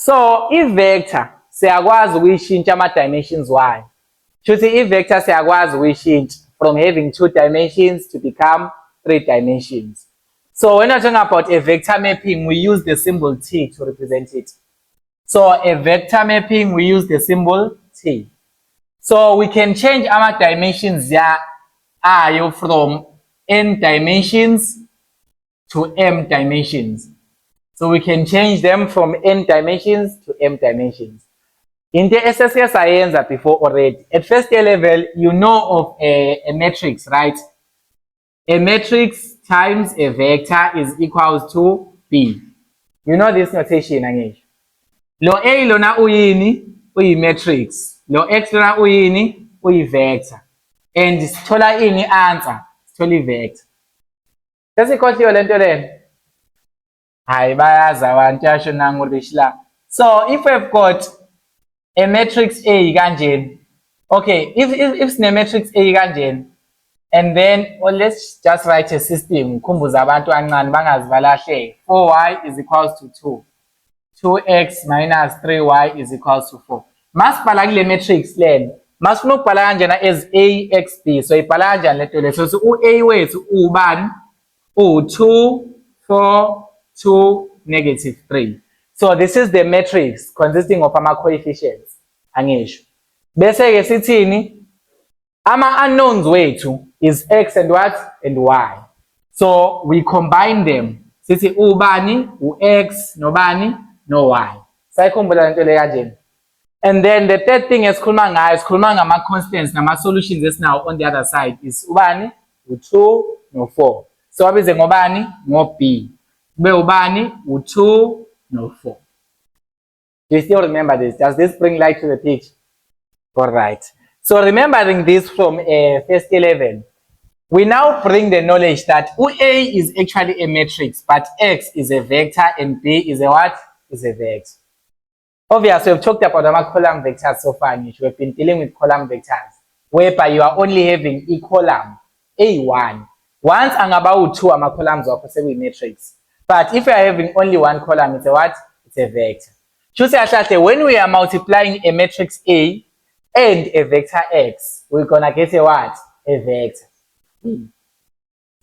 So i-vector siyakwazi ukuyishintsha ama-dimensions wayo. Shuthi i-vector siyakwazi ukuyishintsha from having 2 dimensions to become 3 dimensions. So when we're talking about a vector mapping, we use the symbol T to represent it. So a vector mapping, we use the symbol T. So we can change our dimensions from n dimensions to m dimensions. So we can change them from n dimensions to m dimensions. In the SSS I before already. At first year level, you know of a matrix, right? A matrix times a vector is equals to B. You know this notation, Angesh. Lo A lona uyini, uyi-matrix. Lo X lona uyini, uyi-vector. And sithola ini answer, sithola i-vector. Sesikhohliwe lento lena. Hayi bayazi abantu yasho nangu la. So if we've got a matrix A kanjeni. Okay, if sine matrix A kanjeni, and then let's just write a system. Khumbuza abantu kancane bangazi balahle. 4y is equals to 2. 2x minus 3y is equals to 4. Masibhala kule matrix lena. Masifuna ukubhala kanjena as AXB. So ibhala kanjani lento le? So u-A wethu ubani? U2 4 2 negative 3. So this is the matrix consisting of ama-coefficients. Angisho. Bese ke sithini? Ama-unknowns wethu is x and what? And y. So we combine them. Sithi ubani, u-x, nobani, no y. Sayikhumbula lento le kanjeni. And then the third thing esikhuluma ngayo, sikhuluma ngama-constants nama-solutions esinawo on the other side is ubani, u2, no4. So wabize ngobani? Ngo-B. Kube ubani? U2, no4. Do you still remember this? Does this bring light to the picture? All right. So remembering this from first year level, we now bring the knowledge that A is actually a matrix, but X is a vector and B is a what? Is a vector. Obviously, we've talked about our column vectors so far. We've been dealing with column vectors, whereby you are only having a column, A1. Once and about 2 are columns of a matrix. But if you are having only one column, it's a what? It's a vector. When we are multiplying a matrix A and a vector X, we're gonna get a what? A vector.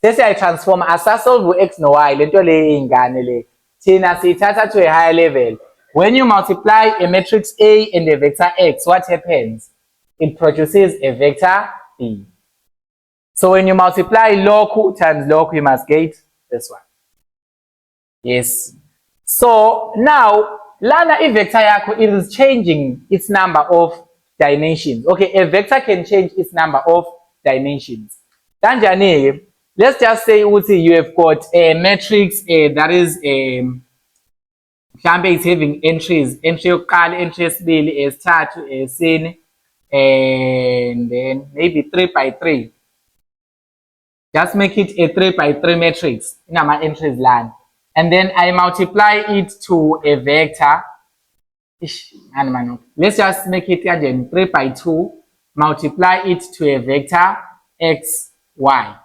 Let's say I transform as I solve X no Y, lento le ingane le. Tina sithatha to a higher level. When you multiply a matrix A and a vector X, what happens? It produces a vector B. So when you multiply loku times loku, you must get this one. Yes. So now, lana a vector yako, it is changing its number of dimensions. Okay, a vector can change its number of dimensions. Kanjani, let's just say you have got a matrix that is it's having entries. Entry yokuqala, entry yesibili, esithathu, esine, and then maybe 3 by 3. Just make it a 3 by 3 matrix in our entries line. And then I multiply it to a vector. Let's just make it again 3 by 2. Multiply it to a vector x, y.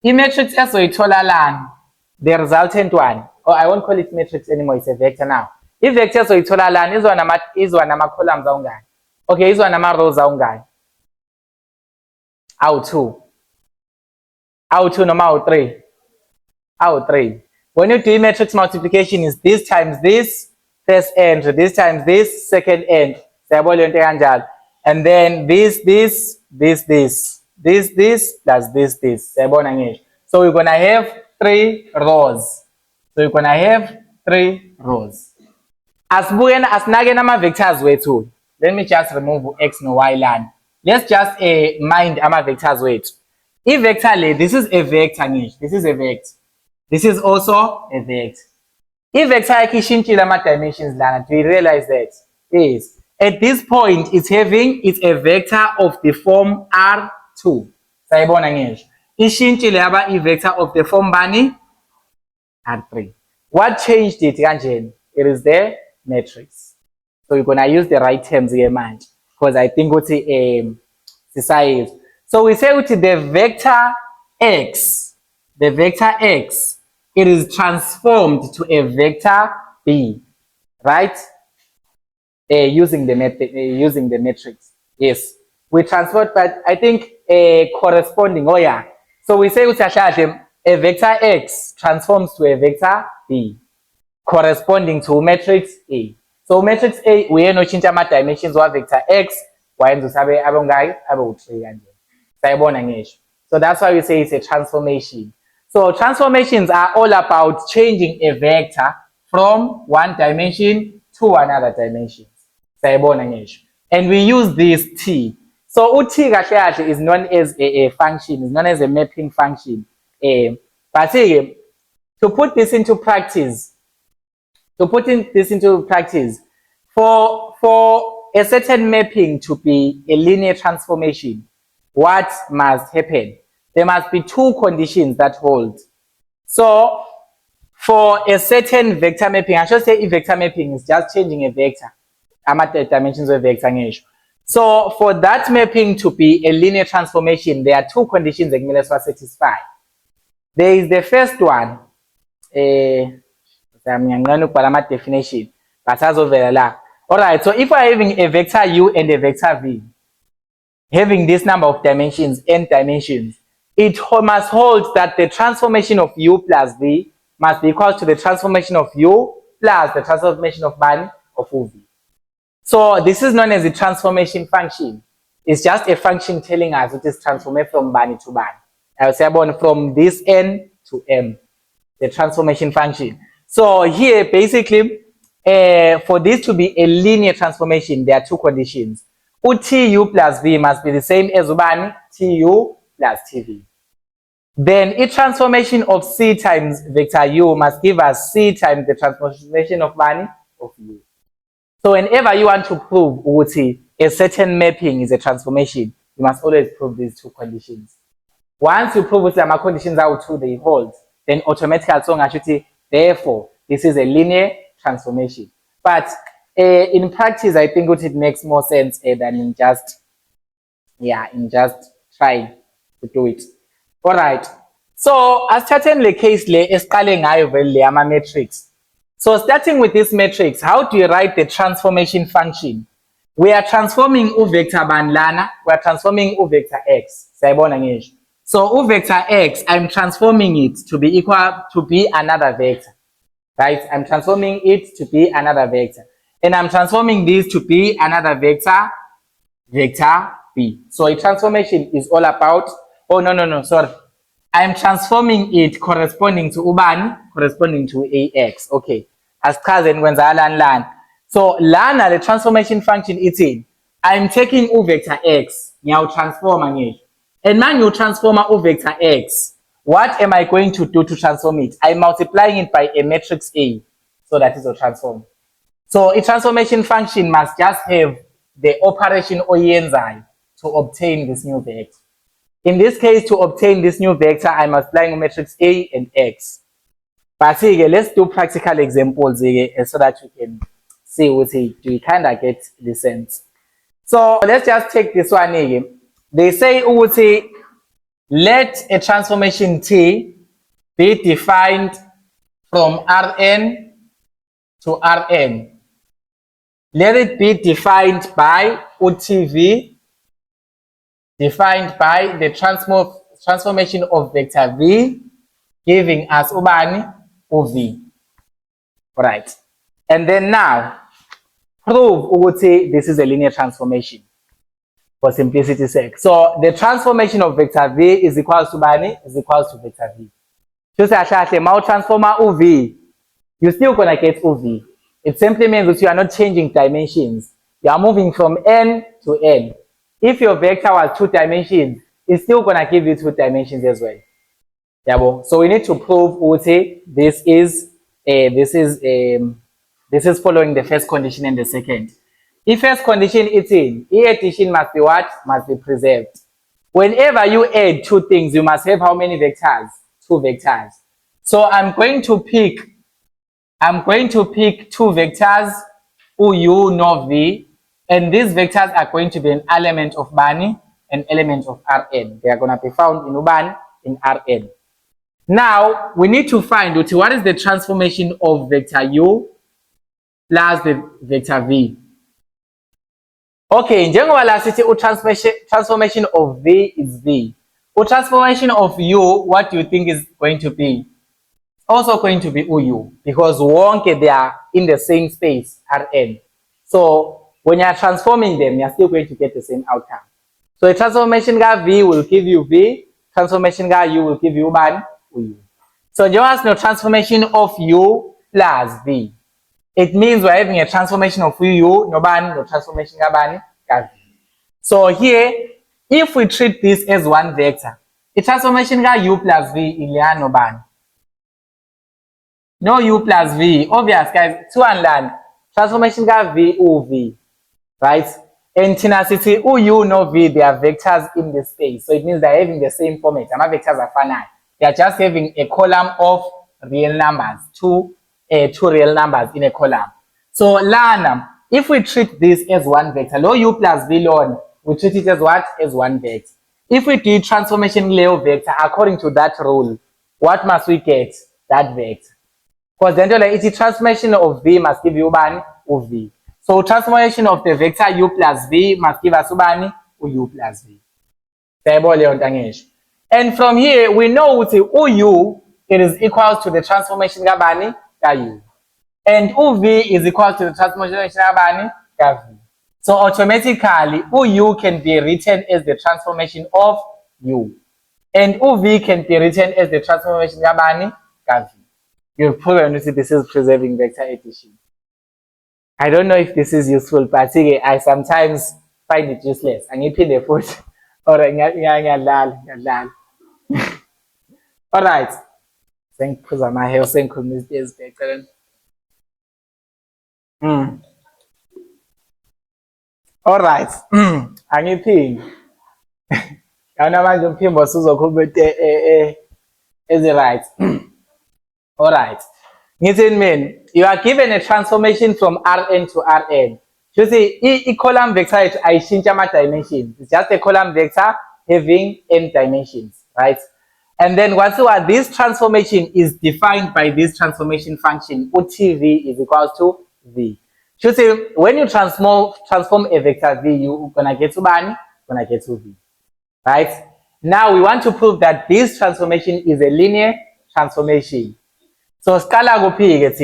In matrix esoyithola the resultant one. Oh, I won't call it matrix anymore, it's a vector now. If vector esoyithola lana izwa nama columns awungaki. Okay, izwa nama rows awungaki. Awu 2 noma awu 3. When you do matrix multiplication, is this times this, first end, this times this, second end. And then this plus this. So we're gonna have 3 rows. Asnage nama vectors wethu. Let me just remove x no y line. Let's just mind ama vectors wethu. If vector, this is a vector, this is a vector. This is also a vector. If vector ishintshile ama dimensions lana, do you realize that? Yes. At this point, it's a vector of the form R2. Sayibona ngisho. Ishintshile yaba a vector of the form bani? R3. What changed it kanjeni? It is the matrix. So you're gonna use the right terms here, man. Because I think what's the size. So we say the vector x, it is transformed to a vector b. right? Using the method, using the matrix. Yes, we transport, but I think corresponding. Oh yeah. So we say a vector x transforms to a vector b, corresponding to matrix A. So matrix A uyeno-change ama-dimensions wa-vector x wayenza ukuthi abe ungaki abe u-3 kanje. Sayibona ngisho. So that's why we say it's a transformation. So transformations are all about changing a vector from one dimension to another dimension. Sayibona ngisho. And we use this T. So uT kahle kahle is known as a function, is known as a mapping function. But to put this into practice, for a certain mapping to be a linear transformation, what must happen? There must be two conditions that hold. So for a certain vector mapping, I should say vector mapping is just changing a vector. I'm at the dimensions of vector. So for that mapping to be a linear transformation, there are two conditions that must satisfy. There is the first one. Definition, but as over la. Alright, so if we're having a vector u and a vector v, having this number of dimensions, n dimensions, it must hold that the transformation of u plus v must be equal to the transformation of u plus the transformation of man of uv. So this is known as the transformation function. It's just a function telling us it is transformed from bani to bani. I will say from this n to m, the transformation function. So here, basically, for this to be a linear transformation, there are two conditions. Tu plus v must be the same as ubani, tu plus tv. Then each transformation of c times vector u must give us c times the transformation of bani of u. So whenever you want to prove a certain mapping is a transformation, you must always prove these two conditions. Once you prove that my conditions are true, they hold, then automatically therefore this is a linear transformation. But in practice, I think it makes more sense than in just trying to do it. All right. So as certainly case matrix. So starting with this matrix, how do you write the transformation function? We are transforming u vector banlana, we are transforming u vector x. So u vector x, I'm transforming it to be equal to be another vector. Right? I'm transforming it to be another vector. And I'm transforming this to be another vector, vector b. So a transformation is all about, sorry. I'm transforming it corresponding to ubani, corresponding to ax. Okay. As cousin when lan. So lana, the transformation function it's in. I'm taking u vector x, now transform again. And man, you transform u vector x. What am I going to do to transform it? I'm multiplying it by a matrix A. So that is a transform. So a transformation function must just have the operation oyenzayo to obtain this new vector. In this case, to obtain this new vector, I'm multiplying matrix A and X. But let's do practical examples so that we can see what do we kind of get the sense. So let's just take this one again. They say let a transformation T be defined from Rn to Rn. Let it be defined by UTV, defined by the transformation of vector V, giving us ubani uv. Right. And then now, prove this is a linear transformation for simplicity's sake. So the transformation of vector V is equal to bani, is equal to vector V. So say transformer uv, you're still gonna get uv. It simply means that you are not changing dimensions. You are moving from n to n. If your vector was 2 dimensions, it's still gonna give you 2 dimensions as well. Yeah, so we need to prove this is following the first condition and the second. If first condition it's in, addition must be what? Must be preserved. Whenever you add 2 things, you must have how many vectors? 2 vectors. So I'm going to pick 2 vectors, u no v, and these vectors are going to be an element of bani, an element of Rn. They are going to be found in uban, in Rn. Now we need to find what is the transformation of vector u plus the vector v. Okay, njengoba la sithi transformation of v is v. Transformation of u, what do you think is going to be? Also going to be u, because wonke they are in the same space, Rn. So when you are transforming them, you are still going to get the same outcome. So a transformation ga v will give you v, transformation ga u will give you u. So just no transformation of u plus v. It means we're having a transformation of u, no transformation ga v. So here, if we treat this as one vector, the transformation ga u plus v is no u plus v. Obvious, guys. Two and learn. Transformation ga v u v, right? And tenacity u no v, they are vectors in the space. So it means they're having the same format. And vectors are finite. They are just having a column of real numbers, two real numbers in a column. So learn, if we treat this as one vector, low u plus v lone, we treat it as what? As one vector. If we do transformation Leo vector according to that rule, what must we get? That vector. Because then the transformation of v must give you v. So transformation of the vector u plus v must give us u plus v. And from here we know u it is equal to the transformation ga u. And uv is equal to the transformation ga v. So automatically u can be written as the transformation of u. And uv can be written as the transformation ga v. You've proven that this is preserving vector addition. I don't know if this is useful, but I sometimes find it useless. I need the foot or all right. Thank you for my health and community is better. All right. Anything. I know people is it right? All right. You are given a transformation from Rn to Rn. You see, a column vector I change my dimensions. It's just a column vector having n dimensions, right? And then whatsoever this transformation is defined by this transformation function, UTV is equal to v. You see, when you transform a vector v, you're gonna get to v, right? Now we want to prove that this transformation is a linear transformation. So scalar gets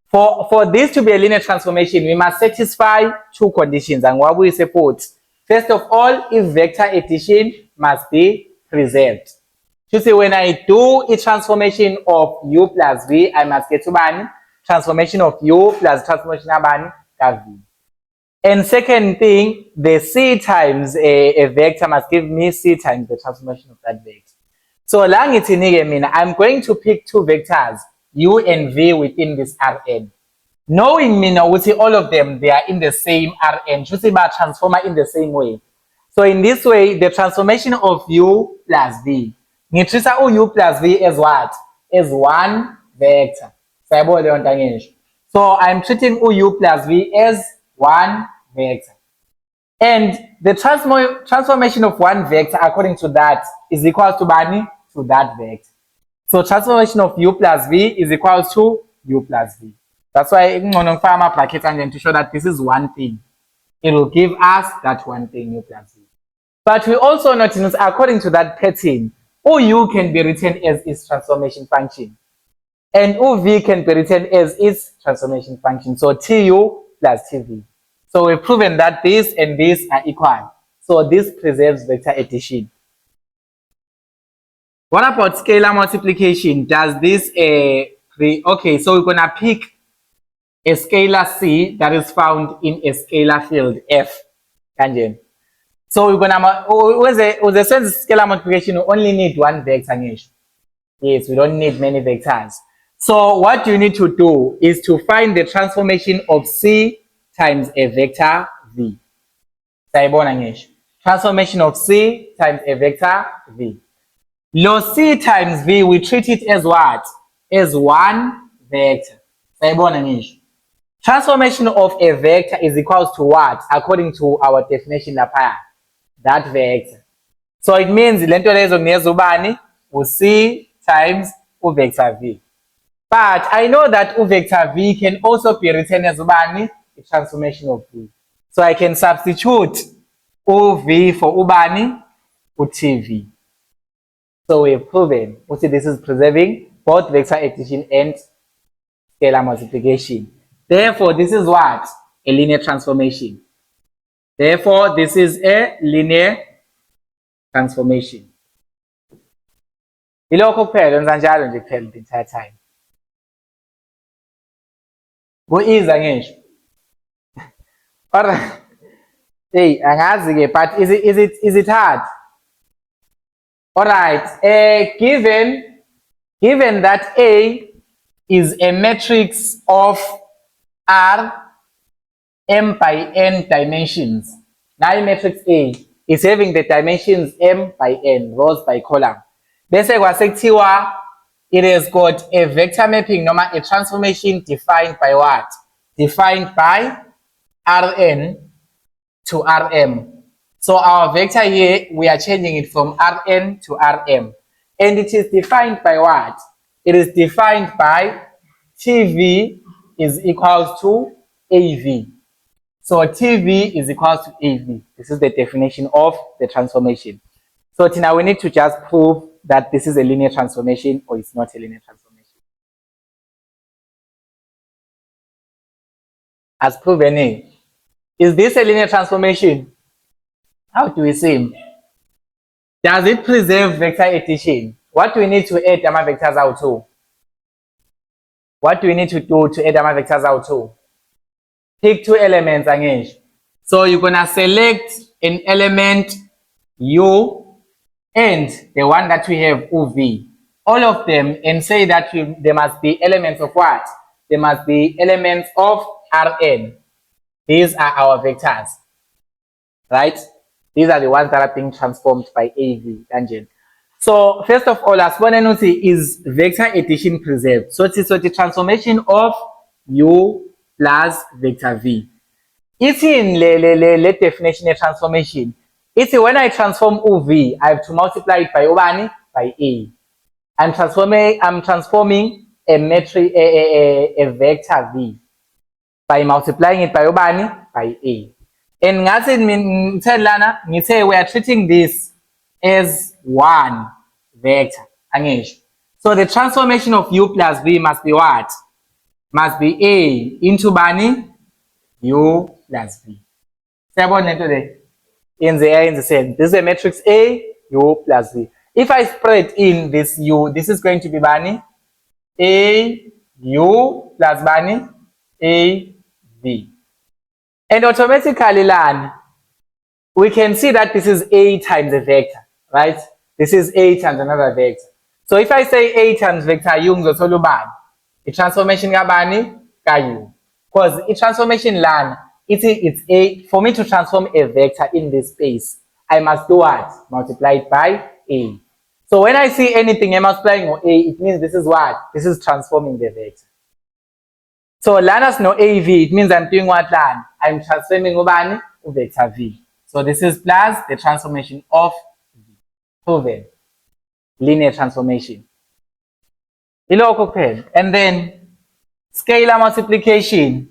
for this to be a linear transformation, we must satisfy two conditions. And what we support, first of all, if vector addition must be preserved. You see, when I do a transformation of u plus v, I must get to transformation of u plus transformation of v. And second thing, the c times a vector must give me c times the transformation of that vector. So I'm going to pick two vectors, u and v, within this Rn. Knowing all of them, they are in the same Rn. Transformer in the same way. So in this way, the transformation of u plus v. U plus v as what? As one vector. So I'm treating u plus v as one vector. And the transformation of one vector according to that is equal to that vector. So transformation of u plus v is equal to u plus v. That's why I'm going to farm a bracket and then to show that this is one thing. It will give us that one thing, u plus v. But we also notice according to that pattern, u can be written as its transformation function. And uv can be written as its transformation function. So tu plus tv. So we've proven that this and this are equal. So this preserves vector addition. What about scalar multiplication? Does this okay, so we're gonna pick a scalar c that is found in a scalar field f. So we're gonna with the sense scalar multiplication, we only need one vector. Yes, we don't need many vectors. So what you need to do is to find the transformation of c times a vector v. Transformation of c times a vector v. Lo c times v, we treat it as what? As one vector. Transformation of a vector is equal to what? According to our definition, that vector. So it means lento lezo ngezubani u c times u vector v. But I know that vector V can also be written as ubani, a transformation of V. So I can substitute uV for ubani, uTV. So we've proven, this is preserving both vector addition and scalar multiplication. Therefore, this is what? A linear transformation. Therefore, this is a linear transformation. Ilokho kuphela wenza njalo nje kuphela the entire time. Ku-easy ngisho. Alright. Hey, angazi ke, but is it hard? Alright. Given that A is a matrix of R M by N dimensions. Now matrix A is having the dimensions M by N, rows by column. Bese kwasekuthiwa it has got a vector mapping noma a transformation defined by what? Defined by Rn to Rm. So our vector here, we are changing it from Rn to Rm. And it is defined by what? It is defined by TV is equals to AV. So TV is equals to AV. This is the definition of the transformation. So now we need to just prove that this is a linear transformation or it's not a linear transformation. As proven, is this a linear transformation? How do we say? Does it preserve vector addition? What do we need to add our vectors out to? What do we need to do to add our vectors out to? Pick two elements again. So you're gonna select an element U and the one that we have UV. All of them, and say that there must be elements of what? There must be elements of Rn. These are our vectors. Right? These are the ones that are being transformed by AV tangent. So first of all, as one is vector addition preserved. So the transformation of U plus vector V. It's in the definition of transformation. It's when I transform UV, I have to multiply it by ubani, by A. I'm transforming a matrix, a vector V by multiplying it by ubani, by A. And we are treating this as one vector. So the transformation of U plus V must be what? Must be A into bani U plus V. In the same. This is a matrix A, U plus V. If I spread in this U, this is going to be bani A, U plus bani A, V. And automatically, we can see that this is A times a vector, right? This is A times another vector. So if I say A times vector U, the transformation kabani ka U. Because the transformation it's A. For me to transform a vector in this space, I must do what? Multiply it by A. So when I see anything I'm multiplying on A, it means this is what? This is transforming the vector. So Lana's no AV, it means I'm doing what lan? I'm transforming ubani vector V. So this is plus the transformation of V. Proven. Linear transformation. And then scalar multiplication.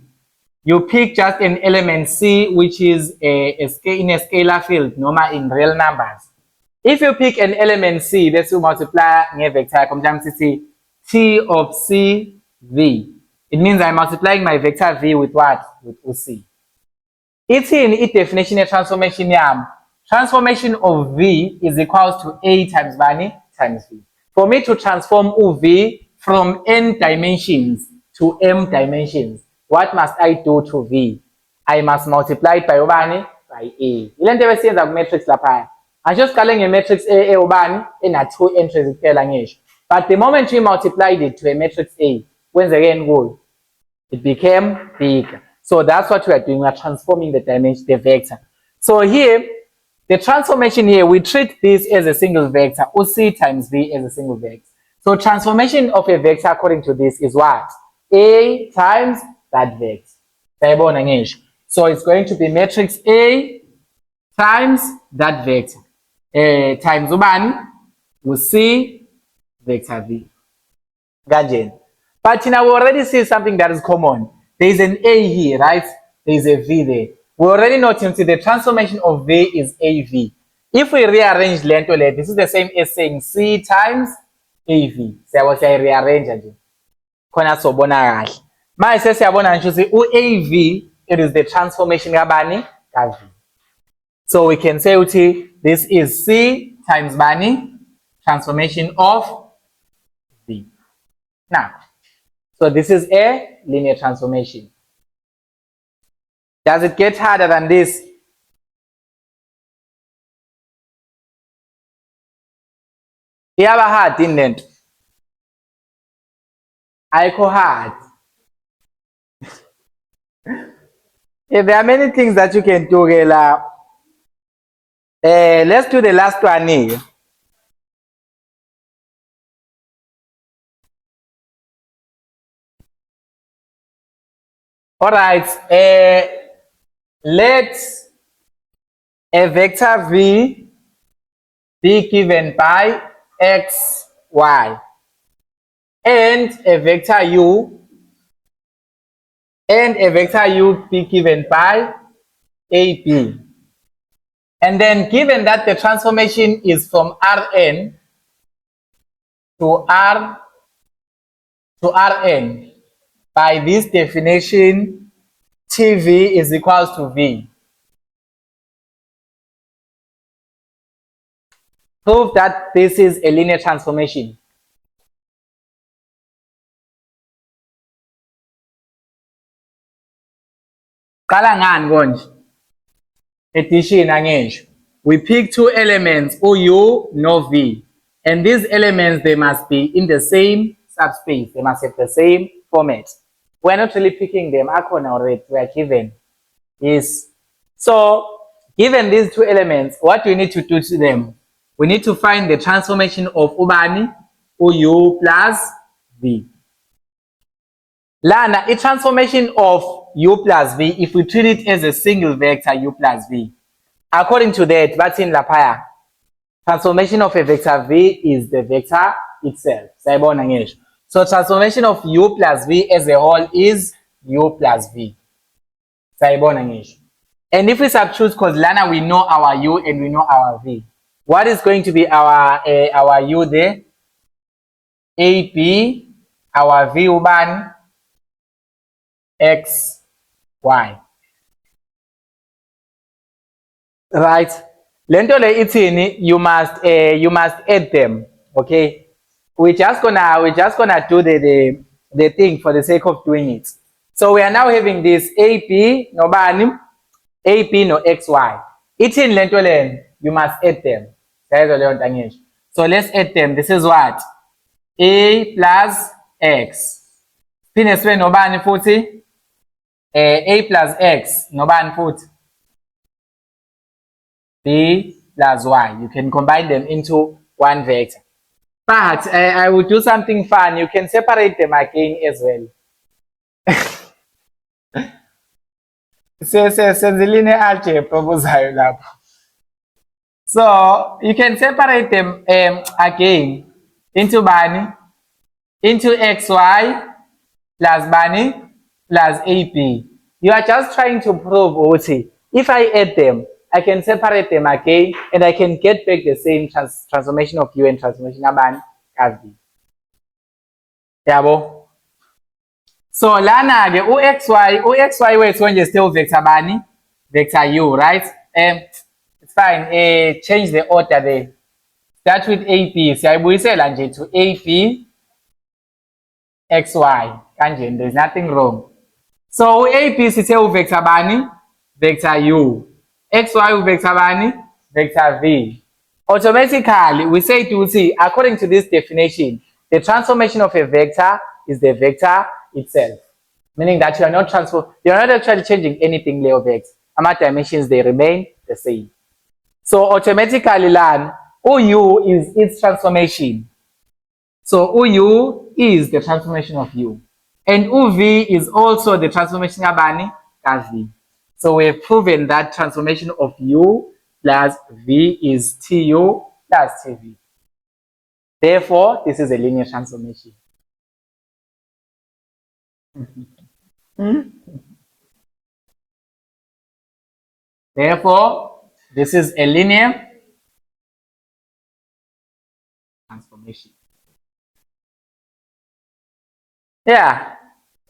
You pick just an element C, which is in a scalar field, normal in real numbers. If you pick an element C, let's multiply a vector, T of C, V. It means I'm multiplying my vector V with what? With OC. It's in its definition of transformation. Transformation of V is equals to A times bani times V. For me to transform UV from N dimensions to M dimensions, what must I do to V? I must multiply it by ubani by A. Ilento ebesenza ku matrix lapha. I just calling a matrix A ubani in a two entries kuphela ngisho. But the moment we multiplied it to a matrix A, kwenzeke ngoku, it became bigger. So that's what we are doing. We are transforming the dimension, the vector. So here, the transformation here, we treat this as a single vector, OC times V as a single vector. So transformation of a vector according to this is what? A times that vector. So it's going to be matrix A times that vector. Times ubani, we see vector V. Gajen. But now we already see something that is common. There is an A here, right? There is a V there. We already know the transformation of V is AV. If we rearrange lento le, this is the same as saying C times AV. Siyabo siyayirearrange nje. Khona sobona kahle. Manje sesiyabona nje ukuthi u-AV it is the transformation kabani ka-V. So we can say ukuthi this is C times bani transformation of V. Now, so this is a linear transformation. Does it get harder than this? Iyaba hard in lento. Ayikho hard. If there are many things that you can do, let's do the last one here. All right. Let a vector V be given by x, y, and a vector u be given by a, b. And then given that the transformation is from Rn to Rn, by this definition, TV is equals to V. Prove that this is a linear transformation. Qala ngani konje? Addition angesho. We pick two elements, U no V. And these elements, they must be in the same subspace. They must have the same format. We're not really picking them. Already we are given. Yes. So, given these two elements, what do we need to do to them? We need to find the transformation of ubani, U plus V. Lana, a transformation of U plus V, if we treat it as a single vector U plus V, according to that, what's in Lapaya? Transformation of a vector V is the vector itself. So transformation of U plus V as a whole is U plus V. And if we substitute, because Lana, we know our U and we know our V. What is going to be our U there? AB, our V uban, X, Y. Right? Lento le itini, you must add them. Okay? We're just gonna do the thing for the sake of doing it. So we are now having this AP no bani, AP no XY. Itin lento len, you must add them. So let's add them. This is what? A plus X. Pineswe no bani futhi. A plus X no bani futhi. B plus Y. You can combine them into one vector. But I will do something fun. You can separate them again as well. Senze linear algebra. So you can separate them again into bani, into XY plus bani plus AP. You are just trying to prove, Oti, if I add them, I can separate them again and I can get back the same transformation of U and transformation of bani as V. Yabo. So lana ke uxy wethu nje still vector bani, vector U, right? It's fine. Change the order there. Start with AP. Siyayibuyisela nje to AP XY. Kanje, there's nothing wrong. So AP sithe vector bani, vector U. XY vector bani, vector V. Automatically, we say to see, according to this definition, the transformation of a vector is the vector itself. Meaning that you are not actually changing anything Leo vector. Amount dimensions, they remain the same. So automatically learn OU is its transformation. So OU is the transformation of U. And UV is also the transformation of Bani plus V. So we have proven that transformation of U plus V is TU plus TV. Therefore, this is a linear transformation. Therefore, this is a linear transformation. Yeah.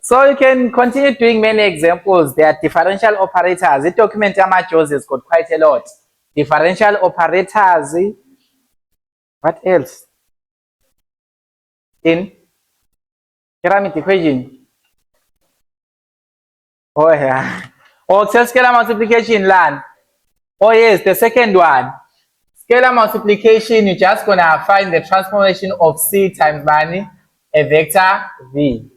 So you can continue doing many examples. There are differential operators. The document Joseph has got quite a lot. Differential operators. What else? In pyramid equation. Oh yeah. Or scalar multiplication land. Oh yes, the second one. Scalar multiplication, you're just gonna find the transformation of C times money, a vector V.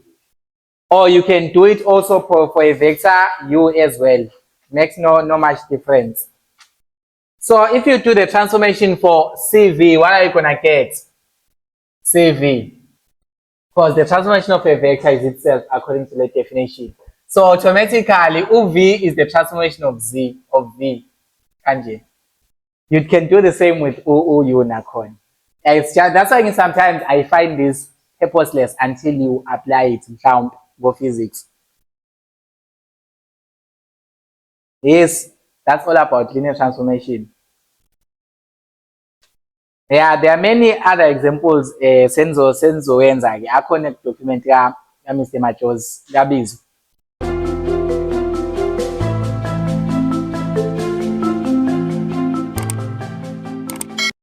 Or you can do it also for a vector U as well. Makes no much difference. So if you do the transformation for CV, what are you gonna get? CV. Because the transformation of a vector is itself according to the definition. So automatically, UV is the transformation of V. Kanji. You can do the same with UU Nakon. It's just that's why sometimes I find this purposeless until you apply it in go physics. Yes, that's all about linear transformation. Yeah, there are many other examples. Senzo wenza ke akhona document ya Mr. Majosi yabizo.